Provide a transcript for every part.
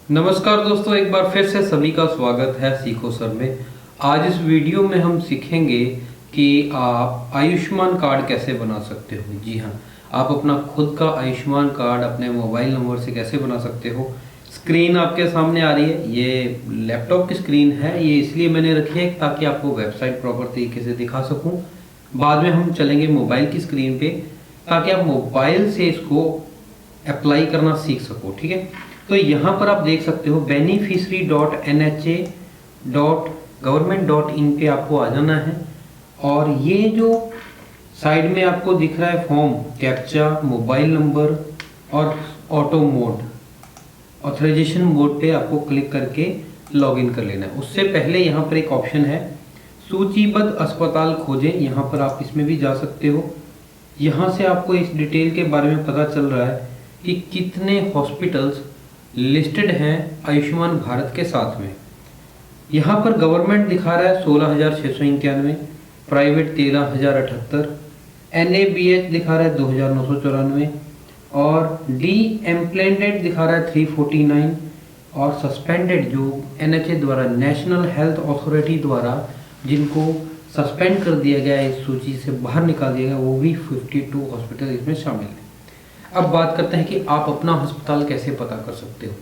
नमस्कार दोस्तों, एक बार फिर से सभी का स्वागत है सीखो सर में। आज इस वीडियो में हम सीखेंगे कि आप आयुष्मान कार्ड कैसे बना सकते हो। जी हाँ, आप अपना खुद का आयुष्मान कार्ड अपने मोबाइल नंबर से कैसे बना सकते हो। स्क्रीन आपके सामने आ रही है, ये लैपटॉप की स्क्रीन है। ये इसलिए मैंने रखी है ताकि आपको वेबसाइट प्रॉपर तरीके से दिखा सकूं। बाद में हम चलेंगे मोबाइल की स्क्रीन पे ताकि आप मोबाइल से इसको अप्लाई करना सीख सको। ठीक है, तो यहाँ पर आप देख सकते हो beneficiary.nha.government.in पे आपको आ जाना है। और ये जो साइड में आपको दिख रहा है फॉर्म, कैप्चा, मोबाइल नंबर और ऑटो मोड, ऑथराइजेशन मोड पे आपको क्लिक करके लॉगिन कर लेना है। उससे पहले यहाँ पर एक ऑप्शन है सूचीबद्ध अस्पताल खोजें, यहाँ पर आप इसमें भी जा सकते हो। यहाँ से आपको इस डिटेल के बारे में पता चल रहा है कि कितने हॉस्पिटल्स लिस्टेड हैं आयुष्मान भारत के साथ में। यहाँ पर गवर्नमेंट दिखा रहा है 16,691, प्राइवेट 13,078, NABH दिखा रहा है 2,994 और डी एम्प्लॉयमेंट दिखा रहा है 349 और सस्पेंडेड जो NHA द्वारा, नेशनल हेल्थ अथॉरिटी द्वारा जिनको सस्पेंड कर दिया गया है, इस सूची से बाहर निकाल दिया गया, वो भी 52 हॉस्पिटल इसमें शामिल है। अब बात करते हैं कि आप अपना अस्पताल कैसे पता कर सकते हो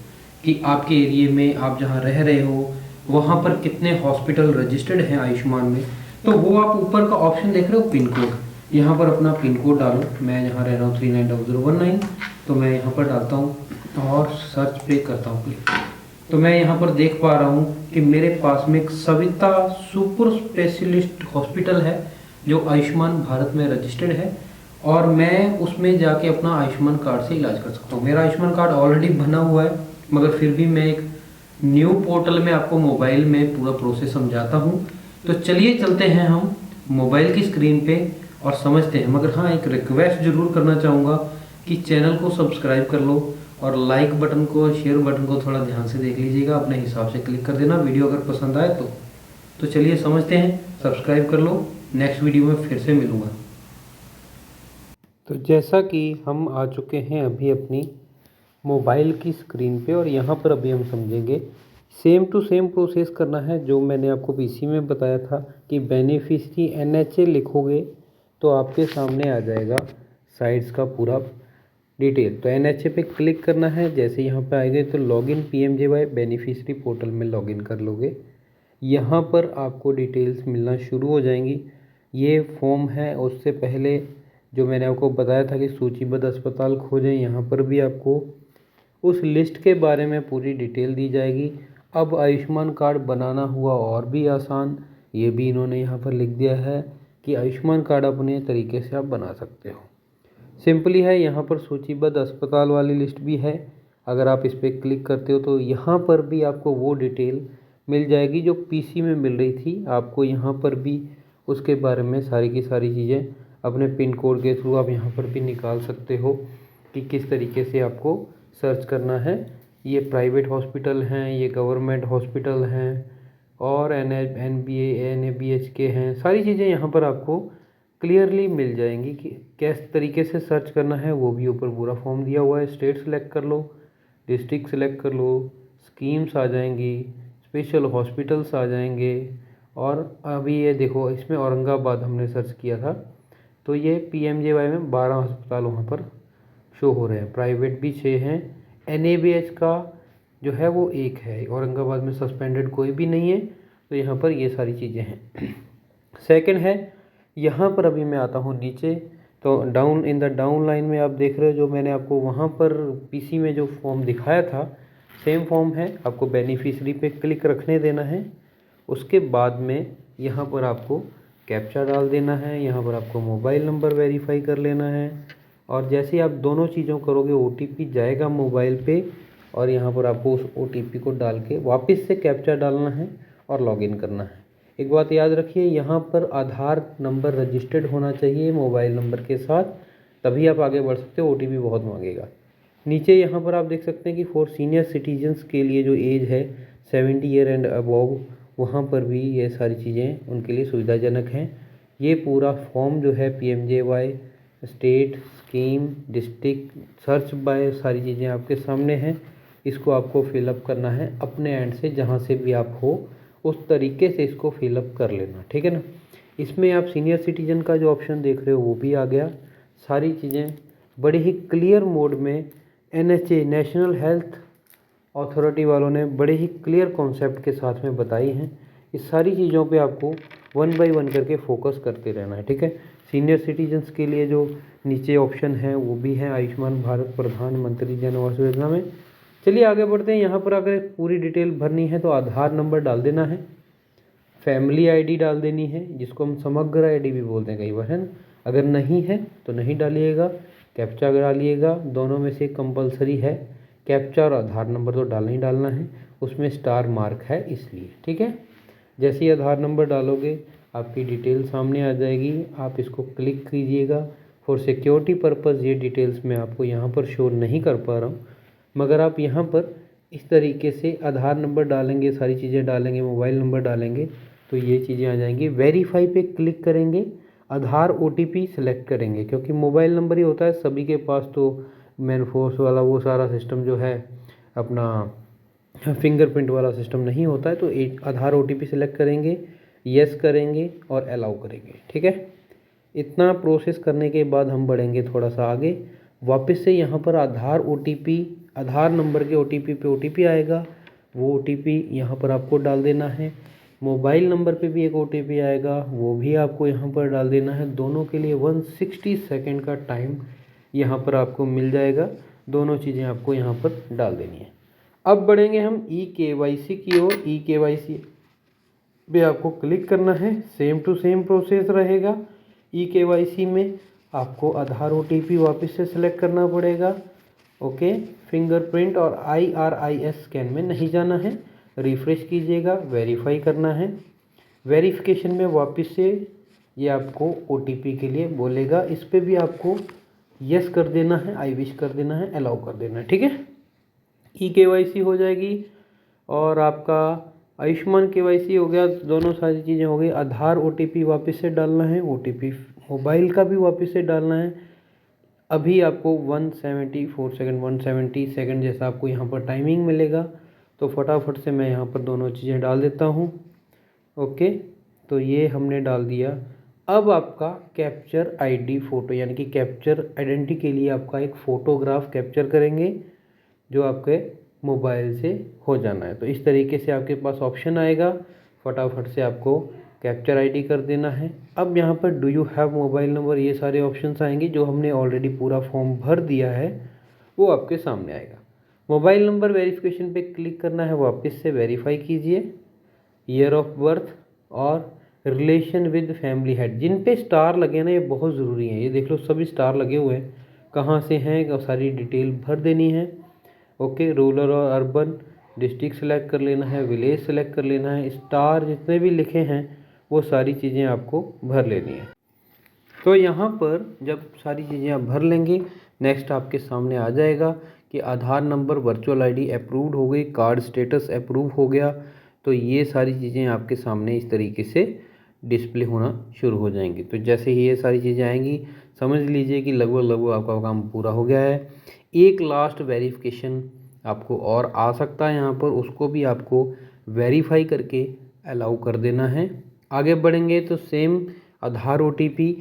कि आपके एरिया में, आप जहां रह रहे हो वहां पर कितने हॉस्पिटल रजिस्टर्ड हैं आयुष्मान में। तो वो आप ऊपर का ऑप्शन देख रहे हो, पिन कोड। यहाँ पर अपना पिन कोड डालो। मैं यहाँ रह रहा हूँ 390019, तो मैं यहाँ पर डालता हूँ और सर्च पे करता हूँ क्लिक। तो मैं यहाँ पर देख पा रहा हूँ कि मेरे पास में एक सविता सुपर स्पेशलिस्ट हॉस्पिटल है जो आयुष्मान भारत में रजिस्टर्ड है और मैं उसमें जाके अपना आयुष्मान कार्ड से इलाज कर सकता हूँ। मेरा आयुष्मान कार्ड ऑलरेडी बना हुआ है, मगर फिर भी मैं एक न्यू पोर्टल में आपको मोबाइल में पूरा प्रोसेस समझाता हूँ। तो चलिए चलते हैं हम मोबाइल की स्क्रीन पे और समझते हैं। मगर हाँ, एक रिक्वेस्ट जरूर करना चाहूँगा कि चैनल को सब्सक्राइब कर लो और लाइक बटन को, शेयर बटन को थोड़ा ध्यान से देख लीजिएगा, अपने हिसाब से क्लिक कर देना वीडियो अगर पसंद आए तो चलिए समझते हैं। सब्सक्राइब कर लो, नेक्स्ट वीडियो में फिर से मिलूँगा। तो जैसा कि हम आ चुके हैं अभी अपनी मोबाइल की स्क्रीन पे और यहाँ पर अभी हम समझेंगे सेम टू सेम प्रोसेस करना है जो मैंने आपको पीसी में बताया था कि बेनिफिशियरी NHA लिखोगे तो आपके सामने आ जाएगा साइट्स का पूरा डिटेल। तो NHA पे क्लिक करना है। जैसे यहाँ पे आएंगे तो लॉगिन PMJY बेनिफिशियरी पोर्टल में लॉगिन कर लोगे। यहाँ पर आपको डिटेल्स मिलना शुरू हो जाएंगी। ये फॉर्म है, उससे पहले जो मैंने आपको बताया था कि सूचीबद्ध अस्पताल खोजें, यहाँ पर भी आपको उस लिस्ट के बारे में पूरी डिटेल दी जाएगी। अब आयुष्मान कार्ड बनाना हुआ और भी आसान, ये भी इन्होंने यहाँ पर लिख दिया है कि आयुष्मान कार्ड अपने तरीके से आप बना सकते हो। सिंपली है, यहाँ पर सूचीबद्ध अस्पताल वाली लिस्ट भी है। अगर आप इस पर क्लिक करते हो तो यहाँ पर भी आपको वो डिटेल मिल जाएगी जो पीसी में मिल रही थी। आपको यहाँ पर भी उसके बारे में सारी की सारी चीज़ें अपने पिन कोड के थ्रू आप यहाँ पर भी निकाल सकते हो कि किस तरीके से आपको सर्च करना है। ये प्राइवेट हॉस्पिटल हैं, ये गवर्नमेंट हॉस्पिटल हैं और NABH के हैं। सारी चीज़ें यहाँ पर आपको क्लियरली मिल जाएंगी कि किस तरीके से सर्च करना है। वो भी ऊपर पूरा फॉर्म दिया हुआ है। स्टेट सेलेक्ट कर लो, डिस्ट्रिक्ट सेलेक्ट कर लो, स्कीम्स आ जाएंगी, स्पेशल हॉस्पिटल्स आ जाएंगे। और अभी ये देखो, इसमें औरंगाबाद हमने सर्च किया था तो ये PMJY में 12 अस्पताल वहाँ पर शो हो रहे हैं। प्राइवेट भी 6 हैं, NABH का जो है वो 1 है। औरंगाबाद में सस्पेंडेड कोई भी नहीं है। तो यहाँ पर ये सारी चीज़ें हैं। सेकंड है, यहाँ पर अभी मैं आता हूँ नीचे, तो down in the down line में आप देख रहे हो जो मैंने आपको वहाँ पर पीसी में जो फॉर्म दिखाया था, सेम फॉर्म है। आपको बेनिफिशियरी पे क्लिक रखने देना है। उसके बाद में यहाँ पर आपको कैप्चा डाल देना है। यहाँ पर आपको मोबाइल नंबर वेरीफाई कर लेना है और जैसे ही आप दोनों चीज़ों करोगे OTP जाएगा मोबाइल पे और यहाँ पर आपको उस OTP को डाल के वापस से कैप्चा डालना है और लॉगिन करना है। एक बात याद रखिए, यहाँ पर आधार नंबर रजिस्टर्ड होना चाहिए मोबाइल नंबर के साथ, तभी आप आगे बढ़ सकते हो। OTP बहुत मांगेगा। नीचे यहाँ पर आप देख सकते हैं कि फॉर सीनियर सिटीजन्स के लिए जो एज है 70 ईयर एंड अबव, वहाँ पर भी ये सारी चीज़ें उनके लिए सुविधाजनक हैं। ये पूरा फॉर्म जो है PMJY, state, scheme, district, search by, सारी चीज़ें आपके सामने हैं। इसको आपको फिलअप करना है अपने एंड से, जहाँ से भी आप हो उस तरीके से इसको फिलअप कर लेना, ठीक है ना। इसमें आप सीनियर सिटीजन का जो ऑप्शन देख रहे हो वो भी आ गया। सारी चीज़ें बड़े ही क्लियर मोड में NHA नेशनल हेल्थ अथॉरिटी वालों ने बड़े ही क्लियर कॉन्सेप्ट के साथ में बताई हैं। इस सारी चीज़ों पे आपको 1 बाय 1 करके फोकस करते रहना है, ठीक है। सीनियर सिटीजन्स के लिए जो नीचे ऑप्शन है वो भी है आयुष्मान भारत प्रधानमंत्री जन आवास योजना में। चलिए आगे बढ़ते हैं। यहाँ पर अगर पूरी डिटेल भरनी है तो आधार नंबर डाल देना है, फैमिली आईडी डाल देनी है, जिसको हम समग्र आईडी भी बोलते हैं कई बार, है ना। अगर नहीं है तो नहीं डालिएगा, कैप्चा डालिएगा, दोनों में से कंपलसरी है। कैप्चा और आधार नंबर तो डालना ही डालना है, उसमें स्टार मार्क है इसलिए, ठीक है। जैसे ही आधार नंबर डालोगे आपकी डिटेल सामने आ जाएगी, आप इसको क्लिक कीजिएगा। फॉर सिक्योरिटी पर्पज़ ये डिटेल्स मैं आपको यहाँ पर शो नहीं कर पा रहा हूँ, मगर आप यहाँ पर इस तरीके से आधार नंबर डालेंगे, सारी चीज़ें डालेंगे, मोबाइल नंबर डालेंगे तो ये चीज़ें आ जाएंगी। वेरीफाई पे क्लिक करेंगे, आधार OTP सेलेक्ट करेंगे, क्योंकि मोबाइल नंबर ही होता है सभी के पास, तो मैनफोर्स वाला वो सारा सिस्टम जो है अपना फिंगरप्रिंट वाला सिस्टम नहीं होता है। तो एक आधार OTP सेलेक्ट करेंगे, यस करेंगे और अलाउ करेंगे, ठीक है। इतना प्रोसेस करने के बाद हम बढ़ेंगे थोड़ा सा आगे। वापस से यहाँ पर आधार नंबर के OTP पे OTP आएगा, वो OTP यहाँ पर आपको डाल देना है। मोबाइल नंबर पे भी एक OTP आएगा, वो भी आपको यहाँ पर डाल देना है। दोनों के लिए 160 सेकेंड का टाइम यहाँ पर आपको मिल जाएगा, दोनों चीज़ें आपको यहाँ पर डाल देनी है। अब बढ़ेंगे हम eKYC की ओर। eKYC पे आपको क्लिक करना है, सेम टू सेम प्रोसेस रहेगा। eKYC में आपको आधार OTP वापस से सिलेक्ट करना पड़ेगा, ओके। फिंगरप्रिंट और IRIS स्कैन में नहीं जाना है, रिफ्रेश कीजिएगा, वेरीफाई करना है। वेरिफिकेशन में वापस से ये आपको OTP के लिए बोलेगा, इस पर भी आपको यस कर देना है, आई विश कर देना है, अलाउ कर देना है, ठीक है। eKYC हो जाएगी और आपका आयुष्मान KYC हो गया, दोनों सारी चीज़ें हो गई। आधार OTP वापस से डालना है, OTP मोबाइल का भी वापस से डालना है। अभी आपको 170 सेकंड जैसा आपको यहाँ पर टाइमिंग मिलेगा, तो फटाफट से मैं यहाँ पर दोनों चीज़ें डाल देता हूँ, ओके। तो ये हमने डाल दिया। अब आपका कैप्चर ID फ़ोटो, यानी कि कैप्चर आइडेंटिटी के लिए आपका एक फ़ोटोग्राफ कैप्चर करेंगे जो आपके मोबाइल से हो जाना है। तो इस तरीके से आपके पास ऑप्शन आएगा, फटाफट से आपको कैप्चर ID कर देना है। अब यहाँ पर do you have mobile number, ये सारे ऑप्शंस आएंगे, जो हमने ऑलरेडी पूरा फॉर्म भर दिया है वो आपके सामने आएगा। मोबाइल नंबर वेरिफिकेशन पे क्लिक करना है, वापस से वेरीफाई कीजिए। ईयर ऑफ बर्थ और रिलेशन विद फैमिली हेड, जिन पे स्टार लगे ना ये बहुत ज़रूरी है, ये देख लो सभी स्टार लगे हुए हैं, कहाँ से हैं सारी डिटेल भर देनी है, ओके। रूरल और अर्बन डिस्ट्रिक्ट सेलेक्ट कर लेना है, विलेज सेलेक्ट कर लेना है, स्टार जितने भी लिखे हैं वो सारी चीज़ें आपको भर लेनी है। तो यहाँ पर जब सारी चीज़ें आप भर लेंगे, नेक्स्ट आपके सामने आ जाएगा कि आधार नंबर वर्चुअल ID अप्रूव्ड हो गई, कार्ड स्टेटस अप्रूव हो गया। तो ये सारी चीज़ें आपके सामने इस तरीके से डिस्प्ले होना शुरू हो जाएंगी। तो जैसे ही ये सारी चीज़ें आएंगी समझ लीजिए कि लगभग आपका काम पूरा हो गया है। एक लास्ट वेरिफिकेशन आपको और आ सकता है यहाँ पर, उसको भी आपको वेरीफाई करके अलाउ कर देना है। आगे बढ़ेंगे तो सेम आधार OTP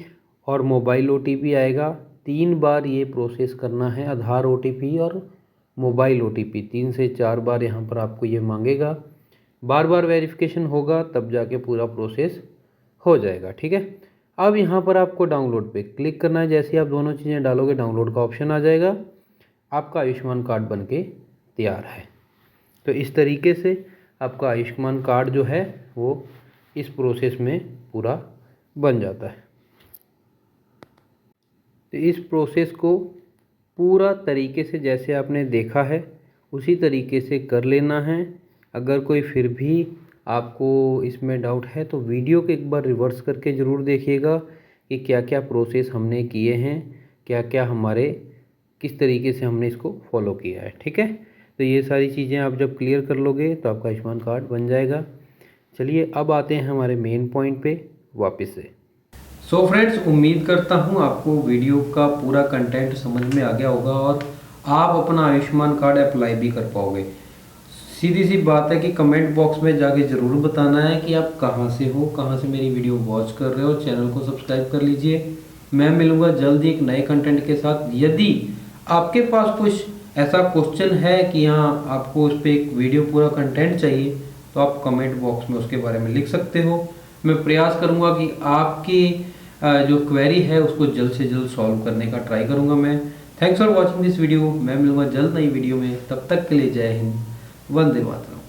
और मोबाइल OTP आएगा, 3 बार ये प्रोसेस करना है। आधार OTP और मोबाइल OTP 3 से 4 बार यहाँ पर आपको ये मांगेगा, बार बार वेरिफिकेशन होगा तब जाके पूरा प्रोसेस हो जाएगा, ठीक है। अब यहाँ पर आपको डाउनलोड पे क्लिक करना है। जैसे ही आप दोनों चीज़ें डालोगे डाउनलोड का ऑप्शन आ जाएगा, आपका आयुष्मान कार्ड बनके तैयार है। तो इस तरीके से आपका आयुष्मान कार्ड जो है वो इस प्रोसेस में पूरा बन जाता है। तो इस प्रोसेस को पूरा तरीके से जैसे आपने देखा है उसी तरीके से कर लेना है। अगर कोई फिर भी आपको इसमें डाउट है तो वीडियो को एक बार रिवर्स करके ज़रूर देखिएगा कि क्या क्या प्रोसेस हमने किए हैं, क्या क्या हमारे किस तरीके से हमने इसको फॉलो किया है, ठीक है। तो ये सारी चीज़ें आप जब क्लियर कर लोगे तो आपका आयुष्मान कार्ड बन जाएगा। चलिए अब आते हैं हमारे मेन पॉइंट पे वापस से। सो फ्रेंड्स, उम्मीद करता हूँ आपको वीडियो का पूरा कंटेंट समझ में आ गया होगा और आप अपना आयुष्मान कार्ड अप्लाई भी कर पाओगे। सीधी सी बात है कि कमेंट बॉक्स में जाके ज़रूर बताना है कि आप कहाँ से हो, कहाँ से मेरी वीडियो वॉच कर रहे हो। चैनल को सब्सक्राइब कर लीजिए। मैं मिलूँगा जल्द ही एक नए कंटेंट के साथ। यदि आपके पास कुछ ऐसा क्वेश्चन है कि हाँ आपको उस पर एक वीडियो पूरा कंटेंट चाहिए, तो आप कमेंट बॉक्स में उसके बारे में लिख सकते हो। मैं प्रयास करूँगा कि आपकी जो क्वेरी है उसको जल्द से जल्द सॉल्व करने का ट्राई करूँगा मैं। Thanks for watching this video. मैं मिलूँगा जल्द नई वीडियो में, तब तक के लिए जय हिंद, वंदे मातरम।